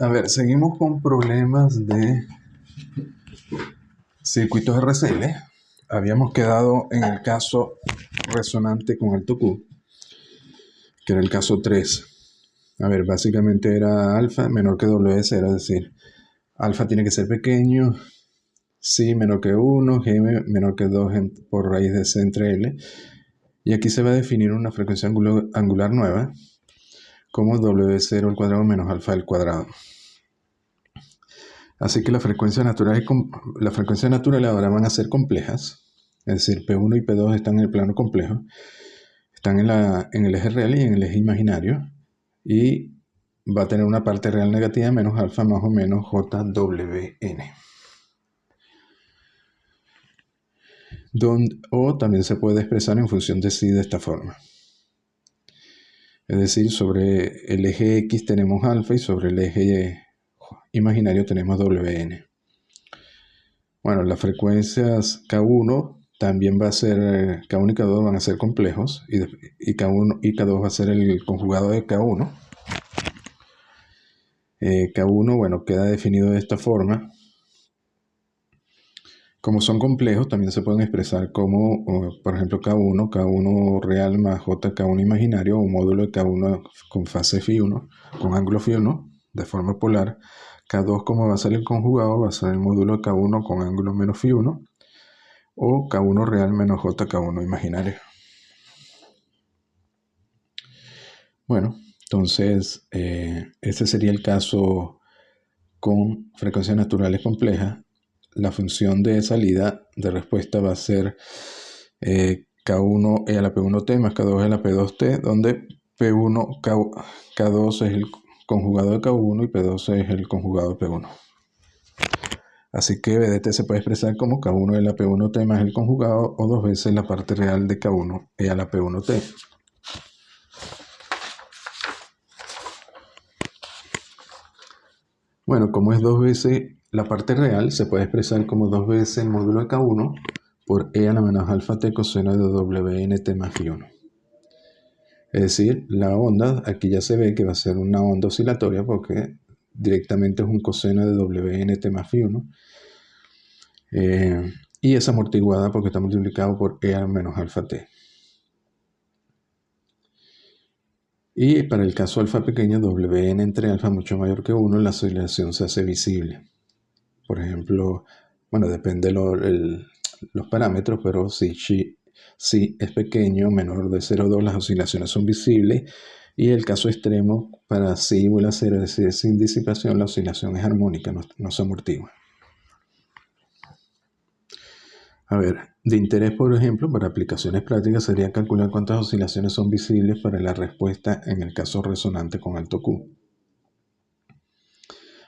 A ver, seguimos con problemas de circuitos RCL. Habíamos quedado en el caso resonante con alto Q, que era el caso 3. A ver, básicamente era alfa menor que WS, era decir, alfa tiene que ser pequeño, psi menor que 1, G menor que 2 por raíz de C entre L. Y aquí se va a definir una frecuencia angular nueva como W0 al cuadrado menos alfa al cuadrado. Así que las frecuencias naturales ahora van a ser complejas, es decir, P1 y P2 están en el plano complejo, están en el eje real y en el eje imaginario, y va a tener una parte real negativa menos alfa más o menos JWN. O también se puede expresar en función de psi de esta forma. Es decir, sobre el eje X tenemos alfa y sobre el eje imaginario tenemos WN. Bueno, las frecuencias K1 también va a ser, K1 y K2 van a ser complejos y K1 y K2 va a ser el conjugado de K1. K1, bueno, queda definido de esta forma. Como son complejos, también se pueden expresar como, por ejemplo, K1 real más JK1 imaginario, o módulo de K1 con fase φ1, con ángulo φ1, de forma polar. K2, como va a ser el conjugado, va a ser el módulo de K1 con ángulo menos φ1, o K1 real menos JK1 imaginario. Bueno, entonces, ese sería el caso con frecuencias naturales complejas. La función de salida de respuesta va a ser K1 e a la P1T más K2 e a la P2T, donde P1, K2 es el conjugado de K1 y P2 es el conjugado de P1. Así que BDT se puede expresar como K1 e a la P1T más el conjugado, o dos veces la parte real de K1 e a la P1T. Bueno, como es dos veces la parte real, se puede expresar como dos veces el módulo de K1 por E a la menos alfa T coseno de WNT más φ1. Es decir, la onda, aquí ya se ve que va a ser una onda oscilatoria porque directamente es un coseno de WNT más φ1. Y es amortiguada porque está multiplicado por E a menos alfa T. Y para el caso alfa pequeño, WN entre alfa mucho mayor que 1, la oscilación se hace visible. Por ejemplo, bueno, depende los parámetros, pero si es pequeño, menor de 0,2, las oscilaciones son visibles. Y el caso extremo, para si igual a 0, es decir, sin disipación, la oscilación es armónica, no se amortigua. A ver, de interés, por ejemplo, para aplicaciones prácticas sería calcular cuántas oscilaciones son visibles para la respuesta en el caso resonante con alto Q.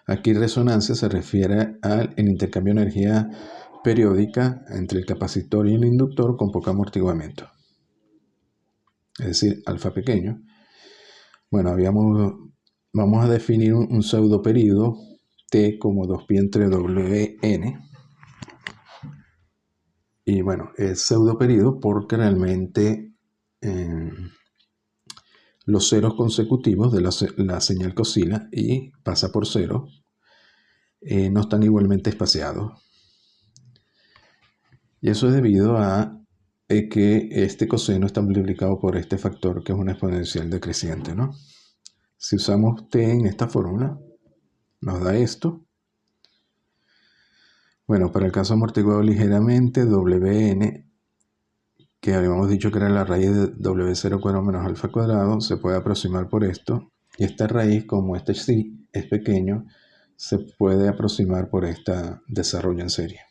Aquí resonancia se refiere al intercambio de energía periódica entre el capacitor y el inductor con poco amortiguamiento. Es decir, alfa pequeño. Bueno, vamos a definir un pseudoperíodo T como 2π entre WN. Y bueno, es pseudoperíodo porque realmente los ceros consecutivos de la señal que oscila y pasa por cero no están igualmente espaciados. Y eso es debido a que este coseno está multiplicado por este factor que es una exponencial decreciente, ¿no? Si usamos t en esta fórmula, nos da esto. Bueno, para el caso amortiguado ligeramente, Wn, que habíamos dicho que era la raíz de W0 cuadrado menos alfa cuadrado, se puede aproximar por esto. Y esta raíz, como este sí es pequeño, se puede aproximar por este desarrollo en serie.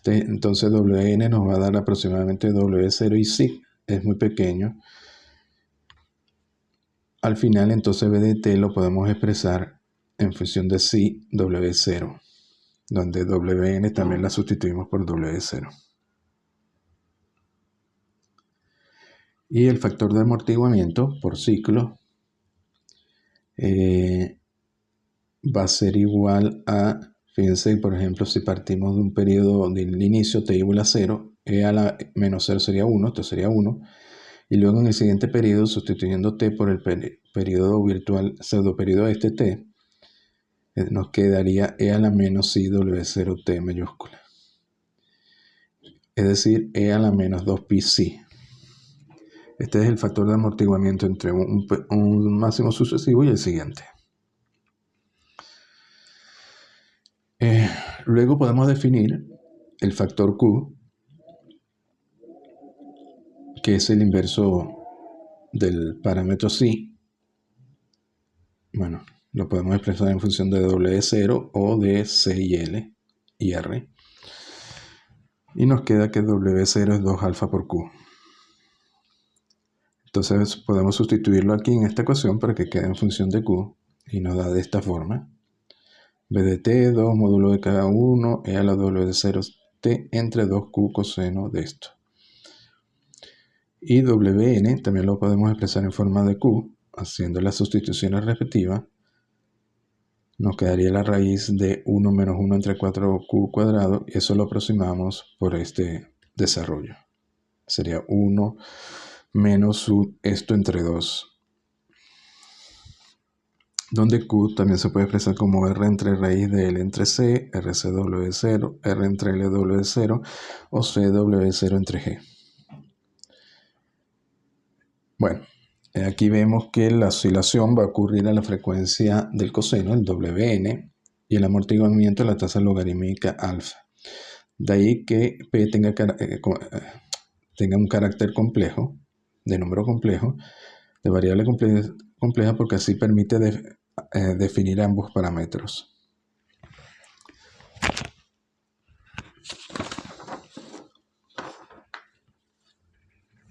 Entonces Wn nos va a dar aproximadamente W0 y psi es muy pequeño. Al final entonces BDT lo podemos expresar en función de psi W0, donde Wn también la sustituimos por W0. Y el factor de amortiguamiento por ciclo va a ser igual a, fíjense, por ejemplo, si partimos de un periodo del inicio t igual a 0, e a la menos 0 sería 1, esto sería 1, Y luego en el siguiente periodo, sustituyendo t por el periodo virtual, pseudoperiodo este t, nos quedaría e a la menos i w0t mayúscula. Es decir, e a la menos 2pi si. Este es el factor de amortiguamiento entre un máximo sucesivo y el siguiente. Luego podemos definir el factor Q, que es el inverso del parámetro psi. Bueno, lo podemos expresar en función de W0 o de C y L y R. Y nos queda que W0 es 2 alfa por Q. Entonces podemos sustituirlo aquí en esta ecuación para que quede en función de Q y nos da de esta forma. B de t, 2 módulo de cada uno, e a la W0t entre 2Q coseno de esto. Y Wn también lo podemos expresar en forma de Q, haciendo las sustituciones respectivas. Nos quedaría la raíz de 1 menos 1 entre 4Q cuadrado, y eso lo aproximamos por este desarrollo. Sería 1 menos esto entre 2. Donde Q también se puede expresar como R entre raíz de L entre C, RCW0, R entre LW0 o CW0 entre G. Bueno, aquí vemos que la oscilación va a ocurrir a la frecuencia del coseno, el Wn, y el amortiguamiento a la tasa logarítmica alfa. De ahí que P tenga un carácter complejo, de número complejo, de variable compleja, porque así permite definir ambos parámetros.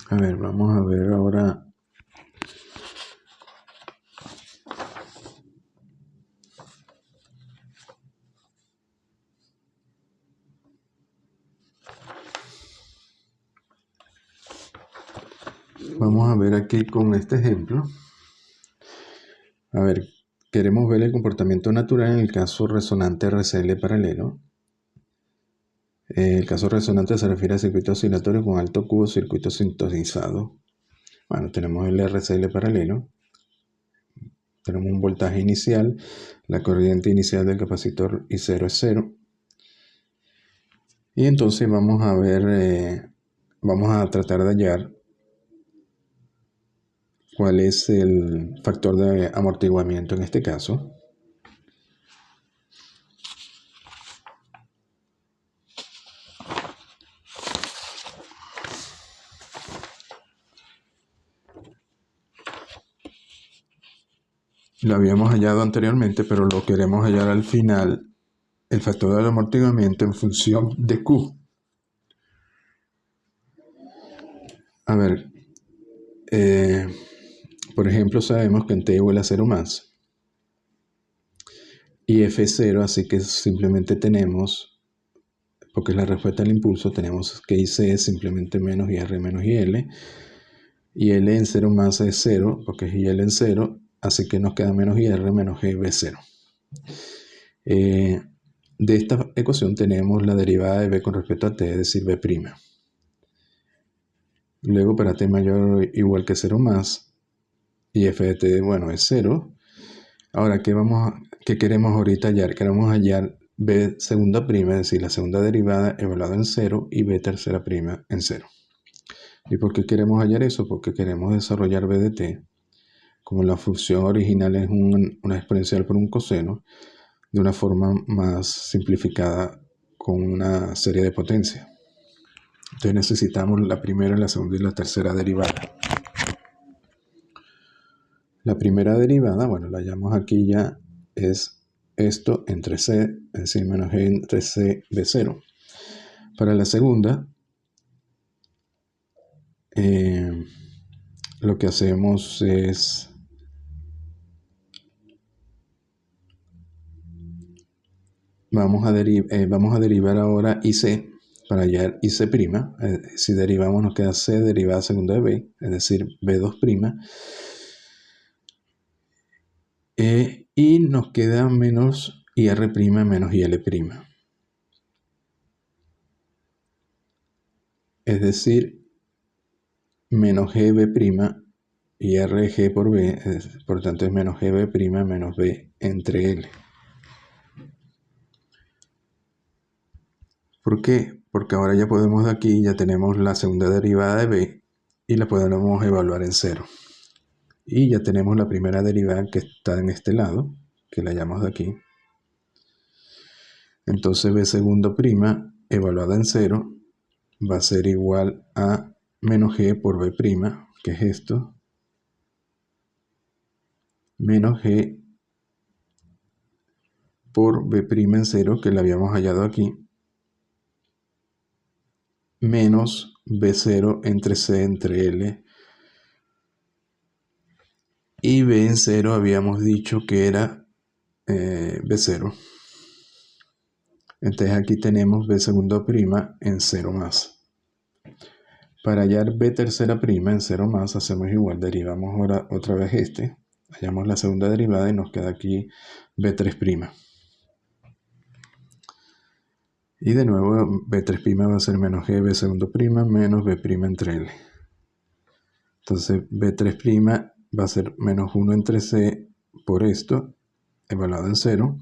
A ver, vamos a ver ahora. Vamos a ver aquí con este ejemplo. A ver, queremos ver el comportamiento natural en el caso resonante RCL paralelo. El caso resonante se refiere a circuitos oscilatorios con alto Q o circuito sintonizado. Bueno, tenemos el RCL paralelo. Tenemos un voltaje inicial. La corriente inicial del capacitor I0 es 0. Y entonces vamos a ver, vamos a tratar de hallar cuál es el factor de amortiguamiento en este caso. Lo habíamos hallado anteriormente, pero lo queremos hallar al final, el factor del amortiguamiento en función de Q. A ver, por ejemplo, sabemos que en t igual a 0 más y f es 0, así que simplemente tenemos, porque es la respuesta al impulso, tenemos que ic es simplemente menos ir menos il, y l en 0 más es 0, porque es il en 0, así que nos queda menos ir menos gv0. De esta ecuación tenemos la derivada de b con respecto a t, es decir, b'. Luego para t mayor o igual que 0 más, y f de t, bueno, es 0. Ahora, ¿qué queremos ahorita hallar? Queremos hallar b segunda prima, es decir, la segunda derivada evaluada en 0 y b tercera prima en 0. ¿Y por qué queremos hallar eso? Porque queremos desarrollar b de t, como la función original es una exponencial por un coseno, de una forma más simplificada con una serie de potencias. Entonces necesitamos la primera, la segunda y la tercera derivada. La primera derivada, bueno, la hallamos aquí ya, es esto entre c, es decir, menos g entre c b0. Para la segunda, lo que hacemos es vamos a derivar ahora ic para hallar ic'. Si derivamos nos queda c derivada segunda de b, es decir, b2'. Y nos queda menos ir' menos il'. Es decir, menos GB' y RG por B, por tanto es menos GB' menos B entre L. ¿Por qué? Porque ahora ya podemos de aquí, ya tenemos la segunda derivada de B y la podemos evaluar en 0. Y ya tenemos la primera derivada que está en este lado, que la llamamos de aquí. Entonces B segundo prima evaluada en 0 va a ser igual a menos G por B', que es esto, menos G por B' en 0, que la habíamos hallado aquí, menos B0 entre C entre L. Y B en 0 habíamos dicho que era B0. Entonces aquí tenemos B segundo prima en 0 más. Para hallar B tercera prima en 0 más hacemos igual, derivamos ahora otra vez este, hallamos la segunda derivada y nos queda aquí B3 prima. Y de nuevo B3 prima va a ser menos G B segundo prima menos B prima entre L. Entonces B3 prima va a ser menos 1 entre C por esto, evaluado en 0.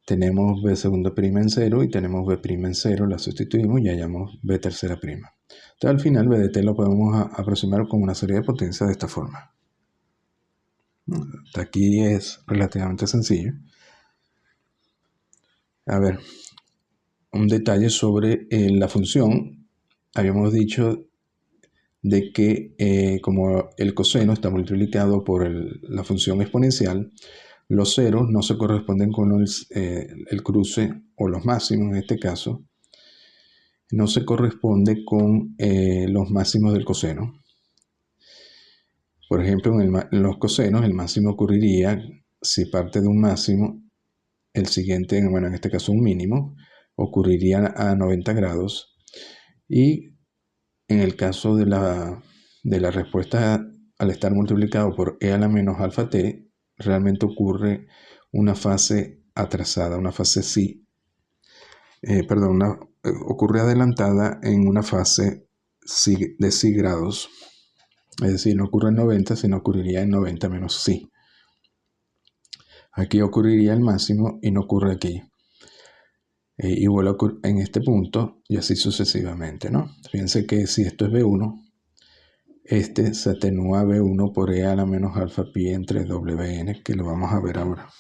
Tenemos B segunda prima en 0 y tenemos B prima en 0, la sustituimos y hallamos B tercera prima. Entonces al final B de t lo podemos aproximar con una serie de potencias de esta forma. Hasta aquí es relativamente sencillo. A ver, un detalle sobre la función. Habíamos dicho de que como el coseno está multiplicado por la función exponencial, los ceros no se corresponden con el cruce, o los máximos en este caso, no se corresponde con los máximos del coseno. Por ejemplo, en los cosenos el máximo ocurriría si parte de un máximo, el siguiente, bueno, en este caso un mínimo, ocurriría a 90 grados. Y en el caso de la respuesta al estar multiplicado por e a la menos alfa t, realmente ocurre una fase atrasada, una fase ocurre adelantada en una fase de psi grados. Es decir, no ocurre en 90, sino ocurriría en 90 menos psi. Aquí ocurriría el máximo y no ocurre aquí. Igual ocurre en este punto y así sucesivamente, ¿no? Fíjense que si esto es B1, este se atenúa a B1 por e a la menos alfa pi entre Wn, que lo vamos a ver ahora.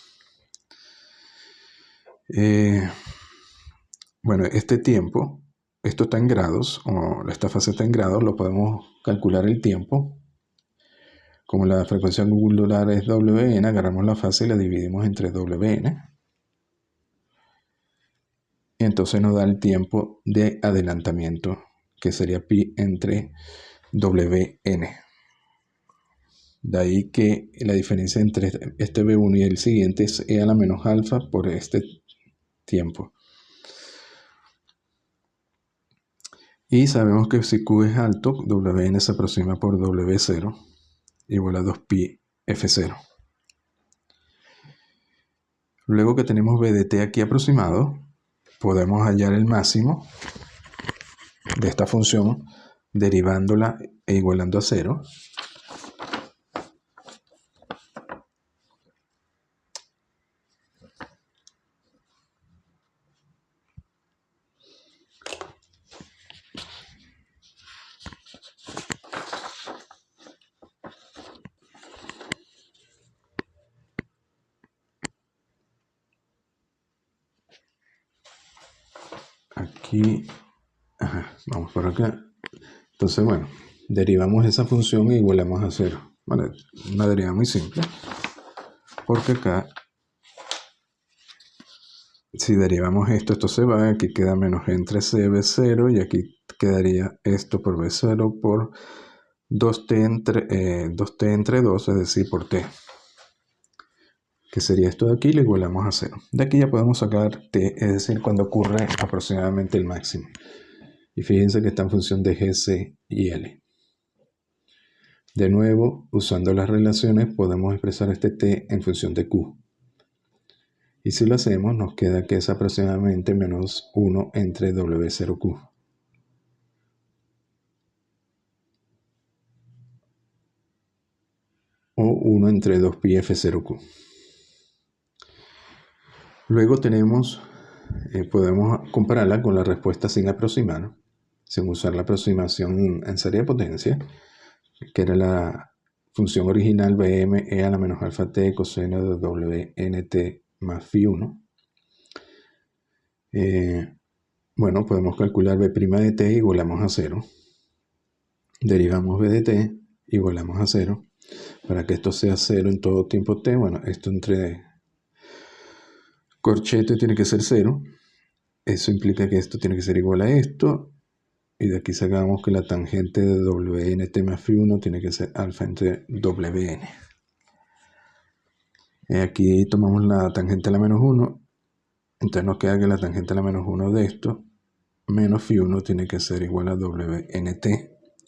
Bueno, este tiempo, esto está en grados, o esta fase está en grados, lo podemos calcular el tiempo. Como la frecuencia angular es Wn, agarramos la fase y la dividimos entre Wn. Y entonces nos da el tiempo de adelantamiento, que sería pi entre Wn. De ahí que la diferencia entre este B1 y el siguiente es e a la menos alfa por este tiempo. Y sabemos que si Q es alto, Wn se aproxima por W0 igual a 2pi F0. Luego que tenemos B de t aquí aproximado, podemos hallar el máximo de esta función derivándola e igualando a 0. Aquí, vamos por acá. Entonces, bueno, derivamos esa función e igualamos a 0. Bueno, una derivada muy simple. Porque acá, si derivamos esto se va, aquí queda menos g entre c, b0, y aquí quedaría esto por b0 por 2t entre 2, es decir, por t. Que sería esto de aquí, lo igualamos a 0. De aquí ya podemos sacar t, es decir, cuando ocurre aproximadamente el máximo. Y fíjense que está en función de g, c y l. De nuevo, usando las relaciones, podemos expresar este t en función de q. Y si lo hacemos, nos queda que es aproximadamente menos 1 entre W0Q. 1 entre 2pi f0q. Luego tenemos, podemos compararla con la respuesta sin aproximar, sin usar la aproximación en serie de potencia, que era la función original Bm e a la menos alfa t coseno de Wnt más phi1. Bueno, podemos calcular b' de t y igualamos a 0. Derivamos b de t, igualamos a 0. Para que esto sea 0 en todo tiempo t, bueno, esto entre corchete tiene que ser 0. Eso implica que esto tiene que ser igual a esto. Y de aquí sacamos que la tangente de Wnt más phi1 tiene que ser alfa entre Wn. Aquí tomamos la tangente a la menos 1. Entonces nos queda que la tangente a la menos 1 de esto menos phi1 tiene que ser igual a Wnt.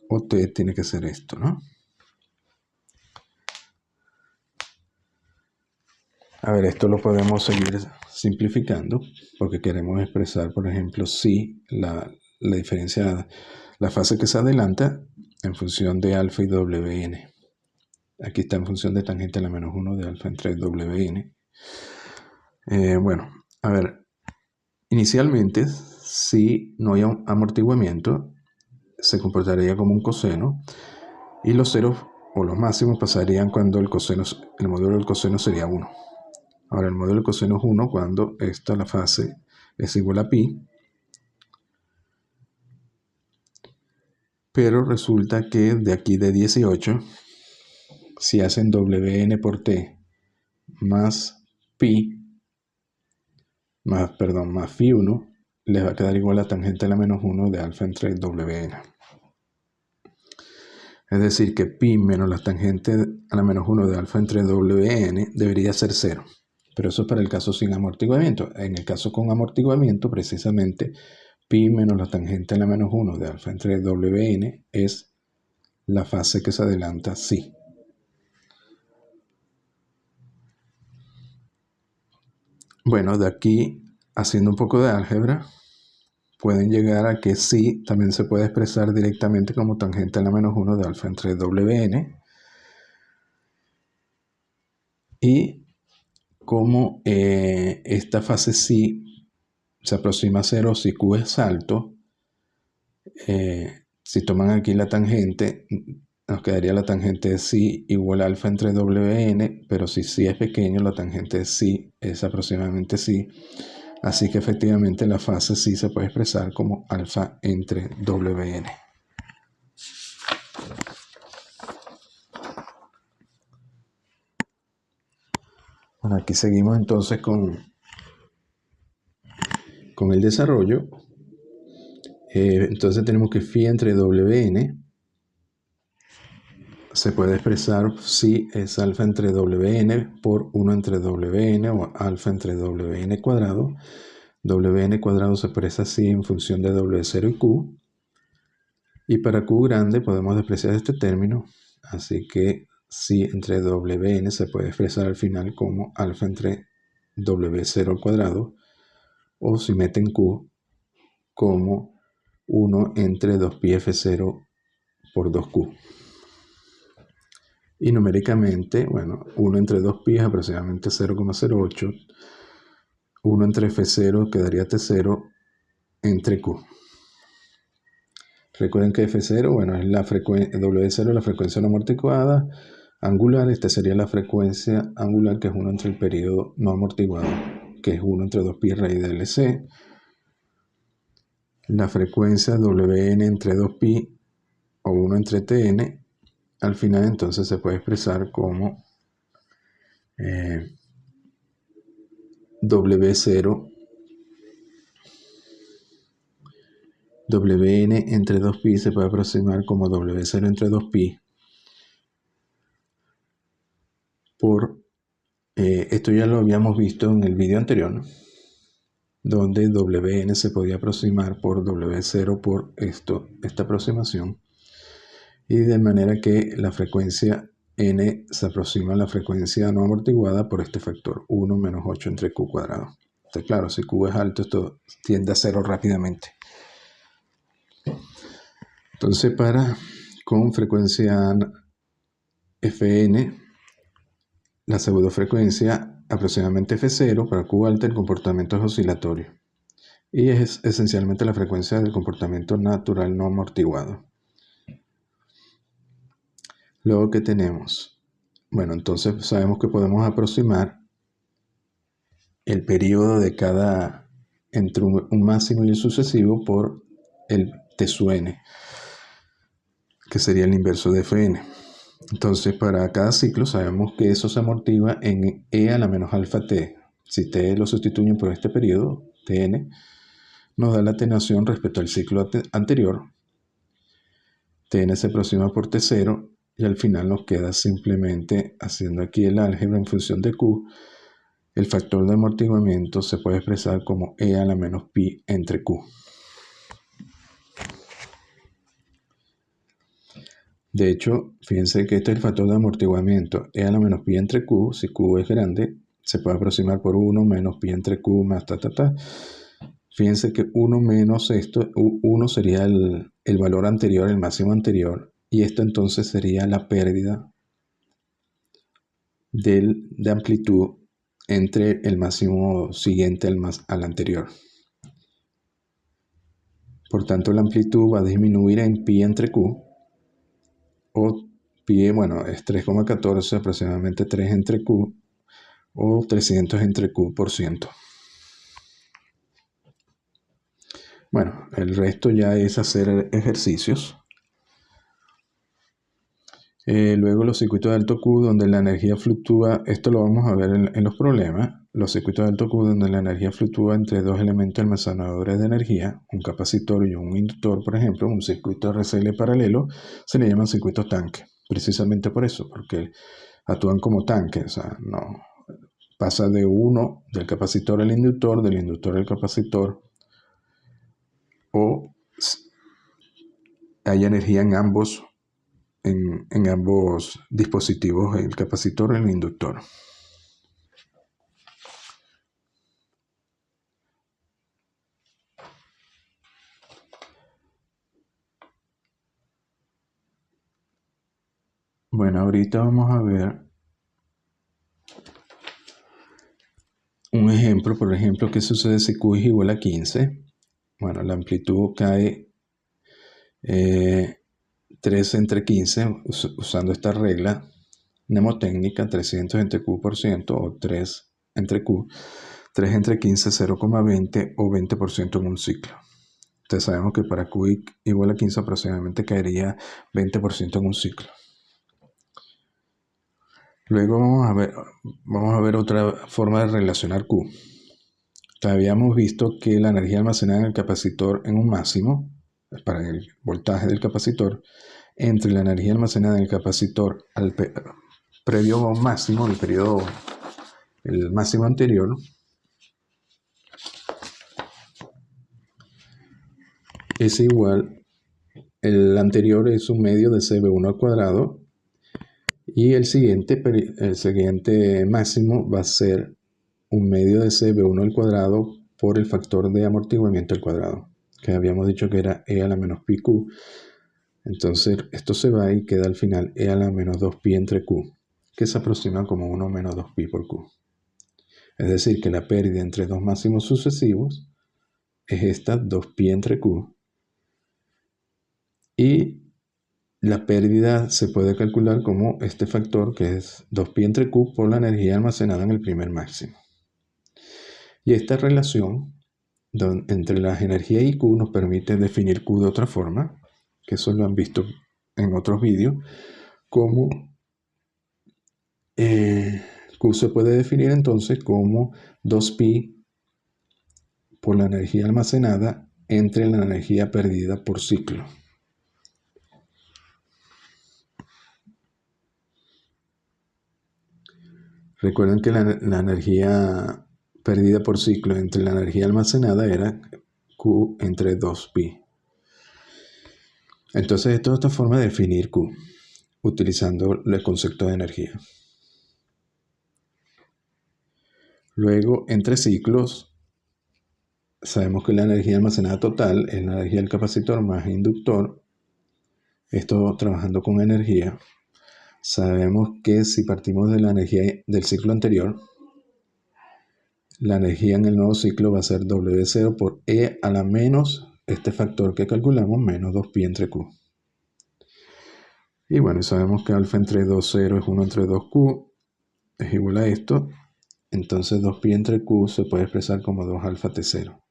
O t tiene que ser esto, ¿no? A ver, esto lo podemos seguir simplificando porque queremos expresar, por ejemplo, si la diferencia, la fase que se adelanta en función de alfa y Wn. Aquí está en función de tangente a la menos 1 de alfa entre Wn. Bueno, a ver, inicialmente, si no hay amortiguamiento, se comportaría como un coseno y los ceros o los máximos pasarían cuando el módulo del coseno sería 1. Ahora, el módulo del coseno es 1 cuando la fase es igual a pi. Pero resulta que de aquí de 18, si hacen Wn por t más pi, más phi1, les va a quedar igual a tangente a la menos 1 de alfa entre Wn. Es decir, que pi menos la tangente a la menos 1 de alfa entre Wn debería ser 0. Pero eso es para el caso sin amortiguamiento. En el caso con amortiguamiento, precisamente, pi menos la tangente a la menos 1 de alfa entre Wn es la fase que se adelanta sí. Bueno, de aquí, haciendo un poco de álgebra, pueden llegar a que sí también se puede expresar directamente como tangente a la menos 1 de alfa entre Wn. Y como esta fase sí se aproxima a 0 si Q es alto, si toman aquí la tangente, nos quedaría la tangente de psi igual a alfa entre Wn, pero si psi es pequeño, la tangente de psi es aproximadamente psi. Así que efectivamente la fase psi se puede expresar como alfa entre Wn. Bueno, aquí seguimos entonces con el desarrollo. Entonces tenemos que phi entre Wn se puede expresar si es alfa entre Wn por 1 entre Wn o alfa entre Wn cuadrado. Wn cuadrado se expresa así en función de W0 y Q. Y para Q grande podemos despreciar este término. Así que si entre Wn se puede expresar al final como alfa entre W0 al cuadrado. O si meten Q como 1 entre 2pi f0 por 2q. Y numéricamente, bueno, 1 entre 2pi es aproximadamente 0,08. 1 entre f0 quedaría t0 entre q. Recuerden que f0, bueno, es la frecuencia, W0 es la frecuencia no amortiguada angular. Esta sería la frecuencia angular, que es 1 entre el periodo no amortiguado, que es 1 entre 2pi raíz de LC. La frecuencia Wn entre 2pi o 1 entre Tn, al final entonces se puede expresar como W0 Wn entre 2pi se puede aproximar como W0 entre 2pi por, esto ya lo habíamos visto en el vídeo anterior, ¿no? Donde Wn se podía aproximar por W0 por esta aproximación, y de manera que la frecuencia n se aproxima a la frecuencia no amortiguada por este factor 1 menos 8 entre q cuadrado. Entonces, claro, si q es alto, esto tiende a 0 rápidamente. Entonces, con frecuencia Fn, la pseudofrecuencia aproximadamente F0, para Q alta el comportamiento es oscilatorio. Y es esencialmente la frecuencia del comportamiento natural no amortiguado. Luego, ¿qué tenemos? Bueno, entonces sabemos que podemos aproximar el periodo de cada, entre un máximo y el sucesivo, por el T sub n, que sería el inverso de Fn. Entonces, para cada ciclo sabemos que eso se amortigua en E a la menos alfa t. Si t lo sustituyen por este periodo, Tn, nos da la atenuación respecto al ciclo anterior. Tn se aproxima por T0 y al final nos queda simplemente, haciendo aquí el álgebra en función de Q, el factor de amortiguamiento se puede expresar como E a la menos pi entre Q. De hecho, fíjense que este es el factor de amortiguamiento, E a la menos pi entre Q. Si Q es grande, se puede aproximar por 1 menos pi entre Q más ta. Fíjense que 1 menos esto, 1 sería el valor anterior, el máximo anterior, y esto entonces sería la pérdida de amplitud entre el máximo siguiente al anterior. Por tanto, la amplitud va a disminuir en pi entre Q, o pi, bueno, es 3,14, aproximadamente 3 entre Q, o 300 entre Q por ciento. Bueno, el resto ya es hacer ejercicios. Luego los circuitos de alto Q donde la energía fluctúa, esto lo vamos a ver en los problemas. Los circuitos de alto Q donde la energía fluctúa entre dos elementos almacenadores de energía, un capacitor y un inductor, por ejemplo, un circuito RCL paralelo, se le llaman circuitos tanque. Precisamente por eso, porque actúan como tanques, o sea, no pasa de uno, del capacitor al inductor, del inductor al capacitor, o hay energía en ambos dispositivos, el capacitor y el inductor. Bueno, ahorita vamos a ver un ejemplo, por ejemplo, ¿qué sucede si Q es igual a 15? Bueno, la amplitud cae 3 entre 15, usando esta regla mnemotécnica, 300 entre Q por ciento, o 3 entre Q, 3 entre 15, 0,20 o 20% en un ciclo. Entonces sabemos que para Q igual a 15 aproximadamente caería 20% en un ciclo. Luego vamos a ver otra forma de relacionar Q. Habíamos visto que la energía almacenada en el capacitor en un máximo, para el voltaje del capacitor, entre la energía almacenada en el capacitor previo a un máximo, el máximo anterior, es igual, el anterior es un medio de CB1 al cuadrado, y el siguiente máximo va a ser un medio de CB1 al cuadrado por el factor de amortiguamiento al cuadrado, que habíamos dicho que era E a la menos pi Q. Entonces esto se va y queda al final E a la menos 2pi entre Q, que se aproxima como 1 menos 2pi por Q. Es decir, que la pérdida entre dos máximos sucesivos es esta 2pi entre Q, y la pérdida se puede calcular como este factor, que es 2pi entre Q por la energía almacenada en el primer máximo. Y esta relación entre las energías y Q nos permite definir Q de otra forma, que eso lo han visto en otros vídeos, como Q se puede definir entonces como 2pi por la energía almacenada entre la energía perdida por ciclo. Recuerden que la energía perdida por ciclo entre la energía almacenada era Q entre 2pi. Entonces, esto es otra forma de definir Q, utilizando el concepto de energía. Luego, entre ciclos, sabemos que la energía almacenada total es la energía del capacitor más inductor. Esto trabajando con energía. Sabemos que si partimos de la energía del ciclo anterior, la energía en el nuevo ciclo va a ser W0 por E a la menos este factor que calculamos, menos 2pi entre Q. Y bueno, sabemos que alfa entre 2, 0 es 1 entre 2Q, es igual a esto. Entonces 2pi entre Q se puede expresar como 2 alfa T0.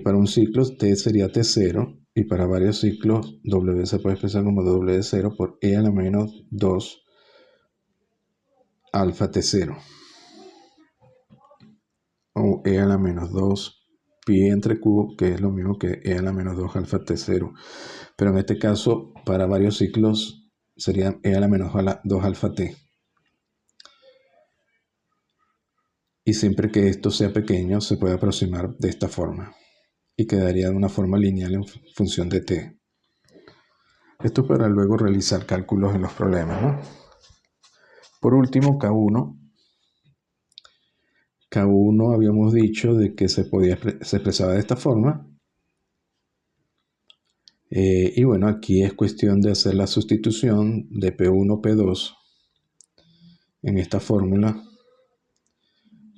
Para un ciclo T sería T0 y para varios ciclos W se puede expresar como W0 por E a la menos 2 alfa T0 o E a la menos 2 pi entre Q, que es lo mismo que E a la menos 2 alfa T0. Pero en este caso, para varios ciclos sería E a la menos 2 alfa T. Y siempre que esto sea pequeño se puede aproximar de esta forma y quedaría de una forma lineal en función de t. Esto para luego realizar cálculos en los problemas, ¿no? Por último, K1. K1 habíamos dicho de que se expresaba de esta forma. Y bueno, aquí es cuestión de hacer la sustitución de P1, P2 en esta fórmula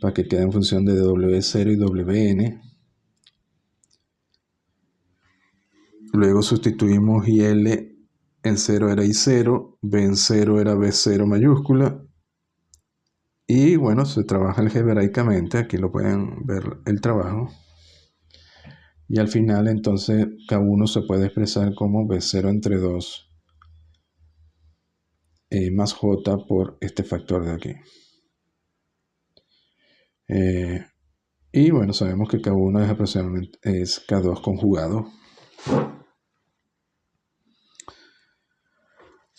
para que quede en función de W0 y WN. Luego sustituimos IL en 0 era I0, B en 0 era B0 mayúscula. Y bueno, se trabaja algebraicamente, aquí lo pueden ver el trabajo. Y al final entonces K1 se puede expresar como B0 entre 2 más J por este factor de aquí. Y bueno, sabemos que K1 es aproximadamente K2 conjugado.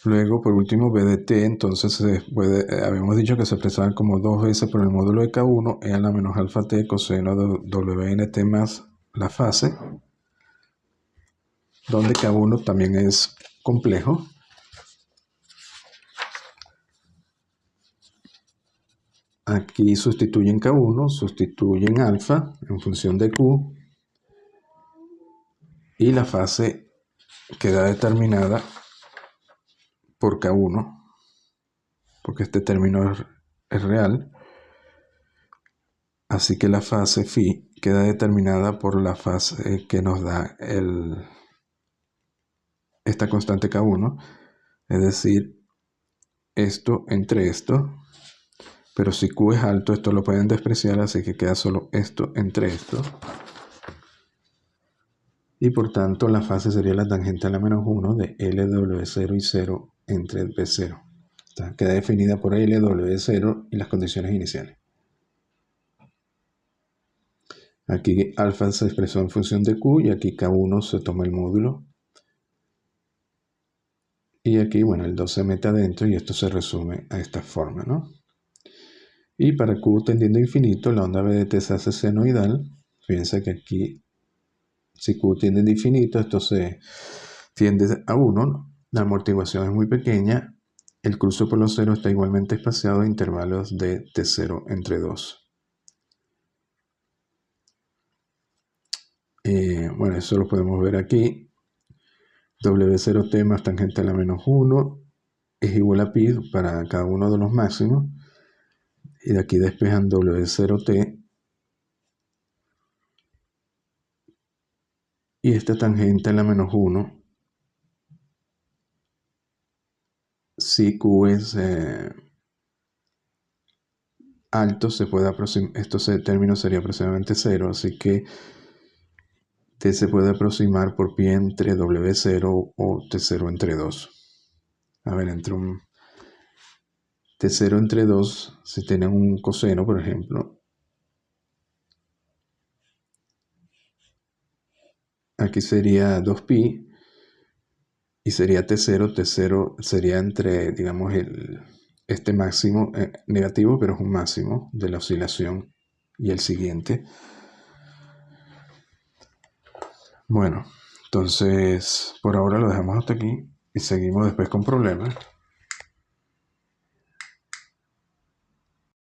Luego, por último, B de t, entonces habíamos dicho que se expresaban como 2 veces por el módulo de K1, E a la menos alfa t coseno de WNT más la fase, donde K1 también es complejo. Aquí sustituyen K1, sustituyen alfa en función de Q, y la fase queda determinada por K1, porque este término es real. Así que la fase phi queda determinada por la fase que nos da esta constante K1, es decir, esto entre esto. Pero si Q es alto, esto lo pueden despreciar, así que queda solo esto entre esto. Y por tanto, la fase sería la tangente a la menos 1 de LW0 y 0 entre B0. Queda definida por LW0 y las condiciones iniciales. Aquí alfa se expresó en función de Q y aquí K1 se toma el módulo. Y aquí, bueno, el 2 se mete adentro y esto se resume a esta forma, ¿no? Y para Q tendiendo a infinito, la onda B de t se hace senoidal. Fíjense que aquí, si Q tiende a infinito, esto se tiende a 1, ¿no? La amortiguación es muy pequeña. El cruce por los ceros está igualmente espaciado en intervalos de T0 entre 2. Bueno, eso lo podemos ver aquí. W0t más tangente a la menos 1 es igual a pi para cada uno de los máximos. Y de aquí despejan W0t. Y esta tangente a la menos 1, si Q es alto, se puede aproximar, este término sería aproximadamente 0, así que T se puede aproximar por pi entre W0 o T0 entre 2. A ver, entre un T0 entre 2, si tienen un coseno, por ejemplo, aquí sería 2pi y sería T0, T0 sería entre, digamos, este máximo negativo, pero es un máximo de la oscilación y el siguiente. Bueno, entonces por ahora lo dejamos hasta aquí y seguimos después con problemas.